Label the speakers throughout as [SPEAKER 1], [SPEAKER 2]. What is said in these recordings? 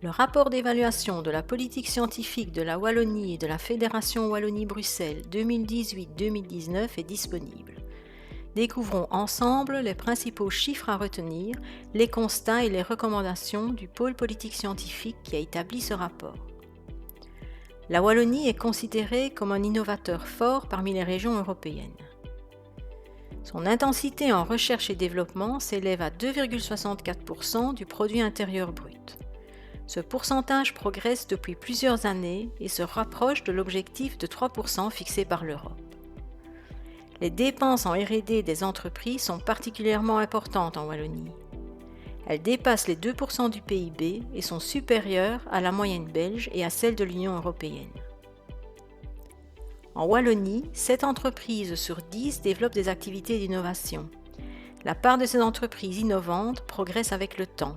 [SPEAKER 1] Le rapport d'évaluation de la politique scientifique de la Wallonie et de la Fédération Wallonie-Bruxelles 2018-2019 est disponible. Découvrons ensemble les principaux chiffres à retenir, les constats et les recommandations du pôle politique scientifique qui a établi ce rapport. La Wallonie est considérée comme un innovateur fort parmi les régions européennes. Son intensité en recherche et développement s'élève à 2,64% du produit intérieur brut. Ce pourcentage progresse depuis plusieurs années et se rapproche de l'objectif de 3% fixé par l'Europe. Les dépenses en R&D des entreprises sont particulièrement importantes en Wallonie. Elles dépassent les 2% du PIB et sont supérieures à la moyenne belge et à celle de l'Union européenne. En Wallonie, 7 entreprises sur 10 développent des activités d'innovation. La part de ces entreprises innovantes progresse avec le temps.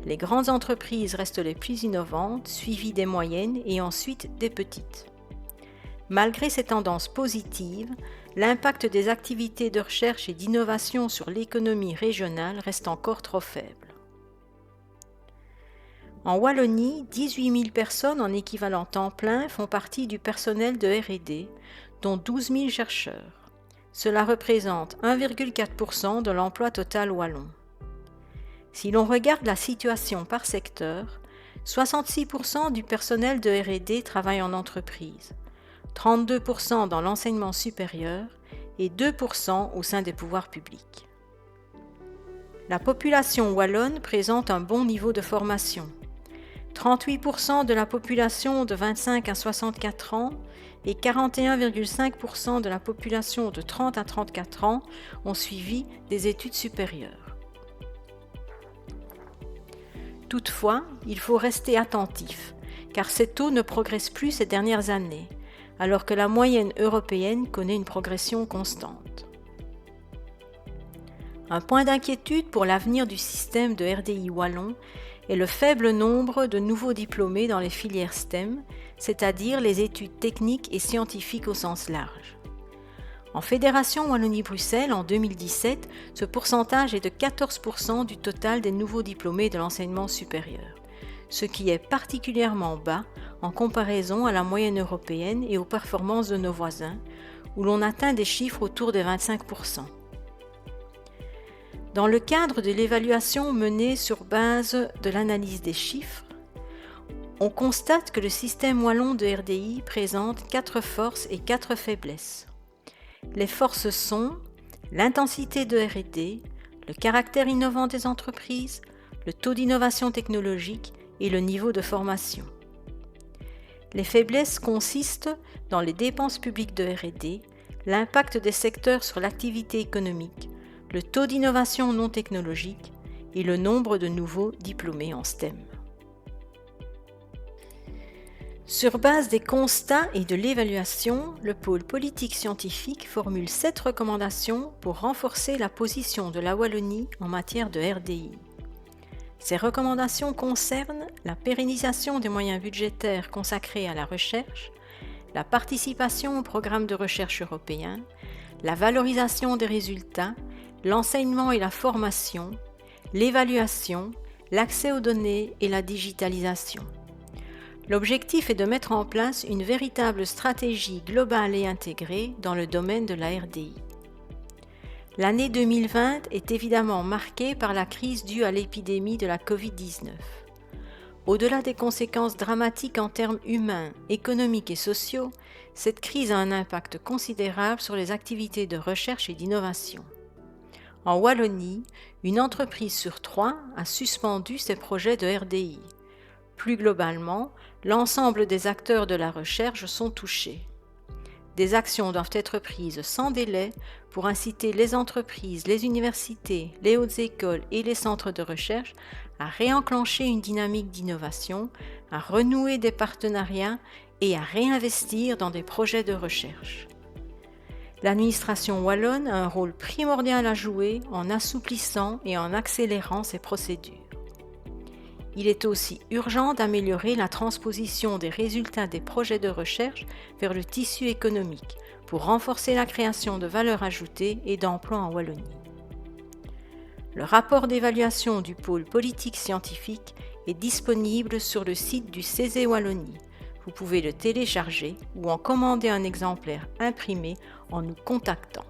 [SPEAKER 1] Les grandes entreprises restent les plus innovantes, suivies des moyennes et ensuite des petites. Malgré ces tendances positives, l'impact des activités de recherche et d'innovation sur l'économie régionale reste encore trop faible. En Wallonie, 18 000 personnes en équivalent temps plein font partie du personnel de R&D, dont 12 000 chercheurs. Cela représente 1,4% de l'emploi total wallon. Si l'on regarde la situation par secteur, 66% du personnel de R&D travaille en entreprise, 32% dans l'enseignement supérieur et 2% au sein des pouvoirs publics. La population wallonne présente un bon niveau de formation. 38% de la population de 25 à 64 ans et 41,5% de la population de 30 à 34 ans ont suivi des études supérieures. Toutefois, il faut rester attentif, car ces taux ne progressent plus ces dernières années, alors que la moyenne européenne connaît une progression constante. Un point d'inquiétude pour l'avenir du système de RDI wallon est le faible nombre de nouveaux diplômés dans les filières STEM, c'est-à-dire les études techniques et scientifiques au sens large. En Fédération Wallonie-Bruxelles, en 2017, ce pourcentage est de 14% du total des nouveaux diplômés de l'enseignement supérieur, ce qui est particulièrement bas en comparaison à la moyenne européenne et aux performances de nos voisins, où l'on atteint des chiffres autour de 25%. Dans le cadre de l'évaluation menée sur base de l'analyse des chiffres, on constate que le système wallon de RDI présente 4 forces et 4 faiblesses. Les forces sont l'intensité de R&D, le caractère innovant des entreprises, le taux d'innovation technologique et le niveau de formation. Les faiblesses consistent dans les dépenses publiques de R&D, l'impact des secteurs sur l'activité économique, le taux d'innovation non technologique et le nombre de nouveaux diplômés en STEM. Sur base des constats et de l'évaluation, le pôle politique scientifique formule 7 recommandations pour renforcer la position de la Wallonie en matière de RDI. Ces recommandations concernent la pérennisation des moyens budgétaires consacrés à la recherche, la participation au programme de recherche européen, la valorisation des résultats, l'enseignement et la formation, l'évaluation, l'accès aux données et la digitalisation. L'objectif est de mettre en place une véritable stratégie globale et intégrée dans le domaine de la RDI. L'année 2020 est évidemment marquée par la crise due à l'épidémie de la Covid-19. Au-delà des conséquences dramatiques en termes humains, économiques et sociaux, cette crise a un impact considérable sur les activités de recherche et d'innovation. En Wallonie, une entreprise sur 3 a suspendu ses projets de RDI. Plus globalement, l'ensemble des acteurs de la recherche sont touchés. Des actions doivent être prises sans délai pour inciter les entreprises, les universités, les hautes écoles et les centres de recherche à réenclencher une dynamique d'innovation, à renouer des partenariats et à réinvestir dans des projets de recherche. L'administration wallonne a un rôle primordial à jouer en assouplissant et en accélérant ces procédures. Il est aussi urgent d'améliorer la transposition des résultats des projets de recherche vers le tissu économique pour renforcer la création de valeur ajoutée et d'emplois en Wallonie. Le rapport d'évaluation du pôle politique scientifique est disponible sur le site du CESE Wallonie. Vous pouvez le télécharger ou en commander un exemplaire imprimé en nous contactant.